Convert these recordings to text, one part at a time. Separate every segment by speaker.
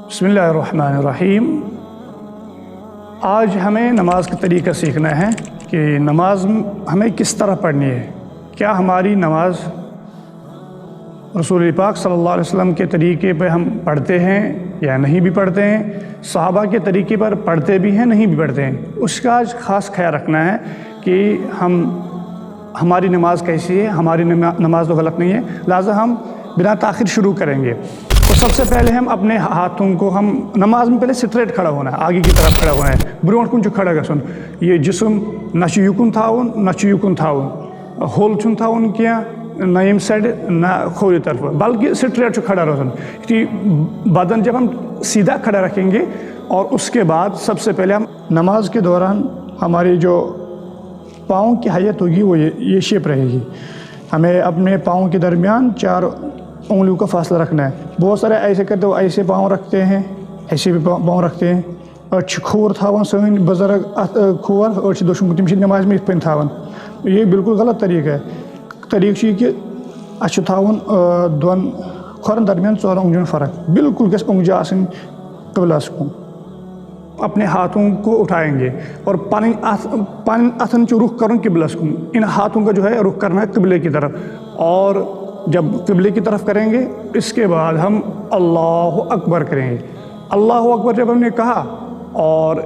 Speaker 1: बिस्मिल्लाहिर्रहमानिर्रहीम। आज हमें नमाज का तरीका सीखना है कि नमाज हमें किस तरह पढ़नी है। क्या हमारी नमाज रसूल पाक सल्लल्लाहु अलैहि वसल्लम के तरीके पर हम पढ़ते हैं या नहीं भी पढ़ते हैं, सहाबा के तरीके पर पढ़ते भी हैं नहीं भी पढ़ते हैं, उसका आज ख़ास ख्याल रखना है कि हमारी नमाज कैसी है। हमारी नमाज तो गलत नहीं है, लिहाजा हम बिना ताख़िर शुरू करेंगे। तो सबसे पहले हम अपने हाथों को हम नमाज में पहले स्ट्रेट खड़ा होना है, आगे की तरफ खड़ा होना है, ब्रोंठ कुन खड़ा गसन। ये जिस्म न युकुन थाउन न युकुन थाउन, होल छुन थाउन क्या न यम साइड न खोरी तरफ, बल्कि स्ट्रेट खड़ा रोजन। बदन जब हम सीधा खड़ा रखेंगे और उसके बाद सबसे पहले हम नमाज के दौरान हमारी जो पाँव की हैयत होगी वो ये शेप रहेगी। हमें अपने पाँव के दरमियान 4 उंगलियों का फासला रखना है। बहुत सारे ऐसे करते हो, ऐसे पाँव रखते हैं, ऐसे भी पाँव रखते हैं। और खोर थावन सन बुजुर्ग खोर और दोशुम तम नमाज में पे थावन, ये बिल्कुल गलत तरीका है। तरीक़ कि अच्छे थावन दोन खोरन दरमियान 4 उंगलियों फ़र्क, बिल्कुल गस उंगली आसन क़िबलास को। अपने हाथों को उठाएंगे और पानी अथन जो रुख करूँ क़िबलास को, इन हाथों का जो है रुख करना है क़िबले की तरफ। और जब क़िबले की तरफ करेंगे इसके बाद हम अल्लाहु अकबर करेंगे। अल्लाहु अकबर जब हमने कहा, और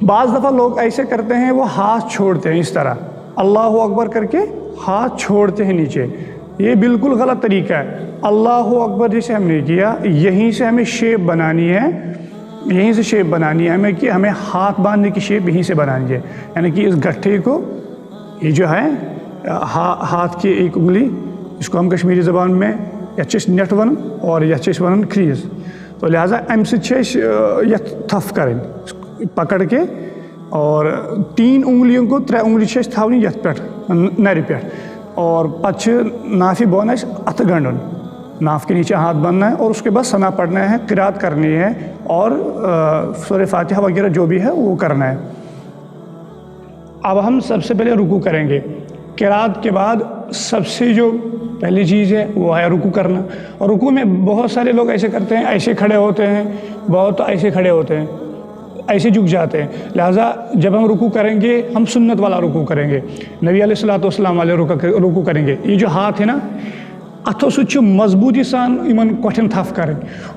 Speaker 1: बाज़ दफ़ा लोग ऐसे करते हैं वो हाथ छोड़ते हैं इस तरह, अल्लाहु अकबर करके हाथ छोड़ते हैं नीचे, ये बिल्कुल गलत तरीका है। अल्लाहु अकबर जैसे हमने किया, यहीं से हमें शेप बनानी है, यहीं से शेप बनानी है हमें, कि हमें हाथ बांधने की शेप यहीं से बनानी है। यानी कि इस गट्ठे को, ये जो है हाथ की एक उंगली, इसको हम कश्मीरी ज़बान में यचस नेट वन और यचस वन क्रीज। तो लिहाजा अम यथ थफ करें पकड़ के, और 3 उंगलियों को 3 उंगली थावनी यथ पे नर पे, और पच नाफी बोना अथ गंडन, नाफ के नीचे हाथ बनना है, और उसके बाद सना पढ़ना है, क़िरात करनी है, और सूरह फातिहा वगैरह जो भी है वो करना है। अब हम सबसे पहले रुकू करेंगे। क़िरात के बाद सबसे जो पहली चीज़ है वो है रुकू करना। और रुकू में बहुत सारे लोग ऐसे करते हैं, ऐसे खड़े होते हैं, बहुत ऐसे खड़े होते हैं, ऐसे झुक जाते हैं। लिहाजा जब हम रुकू करेंगे हम सुन्नत वाला रुकू करेंगे, नबी अलैहिस्सलातु वस्सलाम वाले रुकू करेंगे। ये जो हाथ है ना, अथो सु मजबूती सान इमन कोठन थफ करें,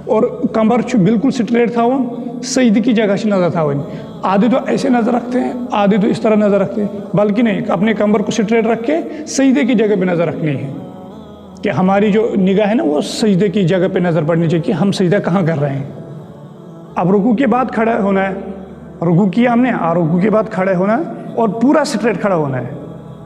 Speaker 1: और कमर बिल्कुल स्ट्रेट थावन, सजदे की जगह से नज़र थावन। आधे तो ऐसे नज़र रखते हैं, आधे तो इस तरह नज़र रखते हैं, बल्कि नहीं, अपने कमर को स्ट्रेट रख के सजदे की जगह पे नज़र रखनी है, कि हमारी जो निगाह है ना वो सजदे की जगह पे नज़र पड़नी चाहिए कि हम सजदा कहाँ कर रहे हैं। अब रुकू के बाद खड़ा होना है, रुकू किया हमने, रुकू के बाद खड़े होना है और पूरा स्ट्रेट खड़ा होना है,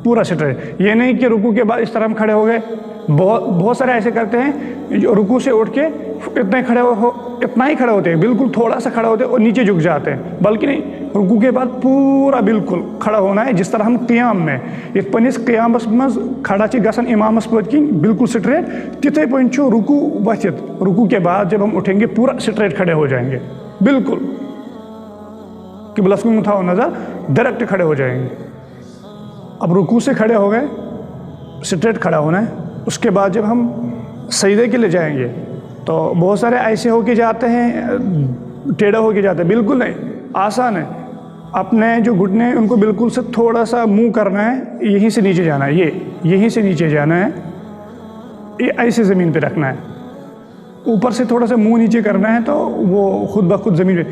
Speaker 1: पूरा स्ट्रेट। ये नहीं कि रुकू के बाद इस तरह हम खड़े हो गए। बहुत सारे ऐसे करते हैं जो रुकू से उठ के इतना ही खड़े होते हैं, बिल्कुल थोड़ा सा खड़ा होते हैं और नीचे झुक जाते हैं, बल्कि नहीं, रुकू के बाद पूरा बिल्कुल खड़ा होना है। जिस तरह हम क़ियाम में पन्निस क़ियामस मज खड़ा गसन इमामस पत किन बिल्कुल स्ट्रेट, तिथे पन रुकू वथित, रुकू के बाद जब हम उठेंगे पूरा स्ट्रेट खड़े हो जाएंगे, बिल्कुल क़िबला को उठाओ नज़र, डायरेक्ट खड़े हो जाएंगे। अब रुकू से खड़े हो गए, स्ट्रेट खड़ा होना है। उसके बाद जब हम सजदे के लिए जाएंगे तो बहुत सारे ऐसे हो के जाते हैं, टेढ़ा हो के जाते हैं, बिल्कुल नहीं, आसान है। अपने जो घुटने हैं उनको बिल्कुल से थोड़ा सा मुंह करना है, यहीं से नीचे जाना है, ये यहीं से नीचे जाना है, ये ऐसे ज़मीन पे रखना है। ऊपर से थोड़ा सा मुंह नीचे करना है तो वो खुद ब खुद ज़मीन पे,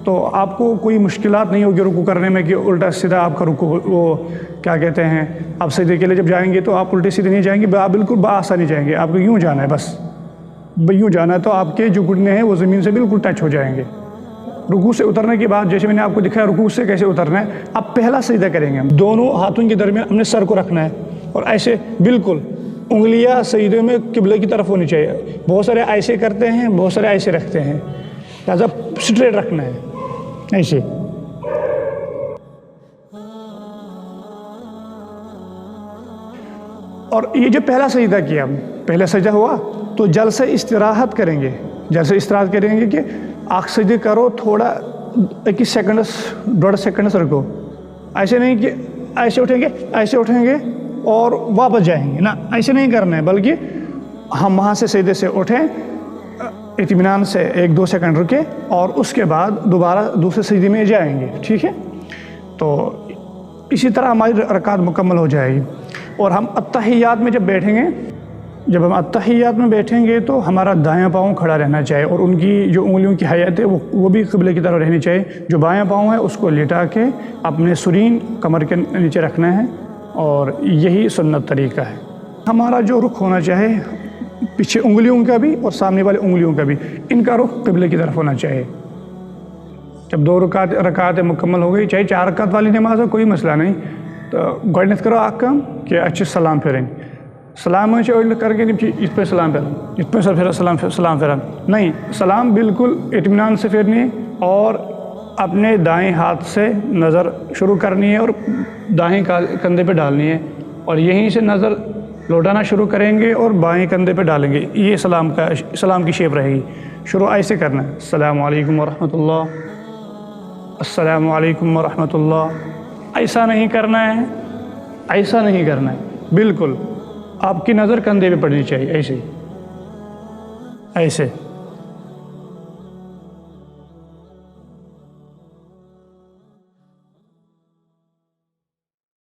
Speaker 1: तो आपको कोई मुश्किलात नहीं होगी रुकू करने में, कि उल्टा सीधा आपका रुकू, वो क्या कहते हैं, आप सजदे के लिए जब जाएंगे तो आप उल्टे सीधे नहीं जाएंगे, आप बिल्कुल बआसानी जाएंगे। आपको यूँ जाना है, बस यूँ जाना है, तो आपके जो घुटने हैं वो ज़मीन से बिल्कुल टच हो जाएंगे। रुकू से उतरने के बाद जैसे मैंने आपको दिखाया रुकू से कैसे उतरना है, अब पहला सजदा करेंगे हम। दोनों हाथों के दरमियान अपने सर को रखना है, और ऐसे बिल्कुल उंगलियां सजदे में क़िबले की तरफ होनी चाहिए। बहुत सारे ऐसे करते हैं, बहुत सारे ऐसे रखते हैं, लिहाजा स्ट्रेट रखना है ऐसे। और ये जो पहला सजदा किया, पहला सजदा हुआ तो जलसे इस्तिराहत करेंगे, जलसे इस्तिराहत करेंगे कि आँख सजदे करो, थोड़ा 1 सेकंड 1.5 सेकंड रुको। ऐसे नहीं कि ऐसे उठेंगे और वापस जाएंगे ना, ऐसे नहीं करना है, बल्कि हम वहाँ से सजदे से उठें, इत्मीनान से 1-2 सेकंड रुके और उसके बाद दोबारा दूसरे सजदे में जाएंगे, ठीक है। तो इसी तरह हमारी रकात मुकम्मल हो जाएगी। और हम अत्तहियात में जब बैठेंगे, जब हम अत्तहियात में बैठेंगे तो हमारा दायां पाँव खड़ा रहना चाहिए और उनकी जो उंगलियों की हैत है वो भी क़िबले की तरफ रहनी चाहिए। जो बायां पाँव है उसको लिटा के अपने सुरीन कमर के नीचे रखना है और यही सुन्नत तरीका है। हमारा जो रुख होना चाहिए पीछे उंगलियों का भी और सामने वाले उंगलियों का भी, इनका रुख क़िबले की तरफ होना चाहिए। जब 2 रकातें मुकम्मल हो गई, चाहे 4 रकात वाली नमाज हो, कोई मसला नहीं, तो गोडनेथ करो आकम कि अच्छे सलाम फेरें। सलाम करके इस पर सलाम फेरन, इस पर सर फेरा सलाम फेरन नहीं, सलाम बिल्कुल इत्मीनान से फेरनी है और अपने दाएं हाथ से नज़र शुरू करनी है और दाएं कंधे पे डालनी है और यहीं से नज़र लौटाना शुरू करेंगे और बाएं कंधे पे डालेंगे। ये सलाम की शेप रहेगी। शुरू ऐसे करना है, अस्सलामु अलैकुम वरहमतुल्लाह, अस्सलामु अलैकुम वरहमतुल्लाह। ऐसा नहीं करना है, ऐसा नहीं करना है, बिल्कुल आपकी नज़र कंधे पे पड़नी चाहिए, ऐसे ऐसे।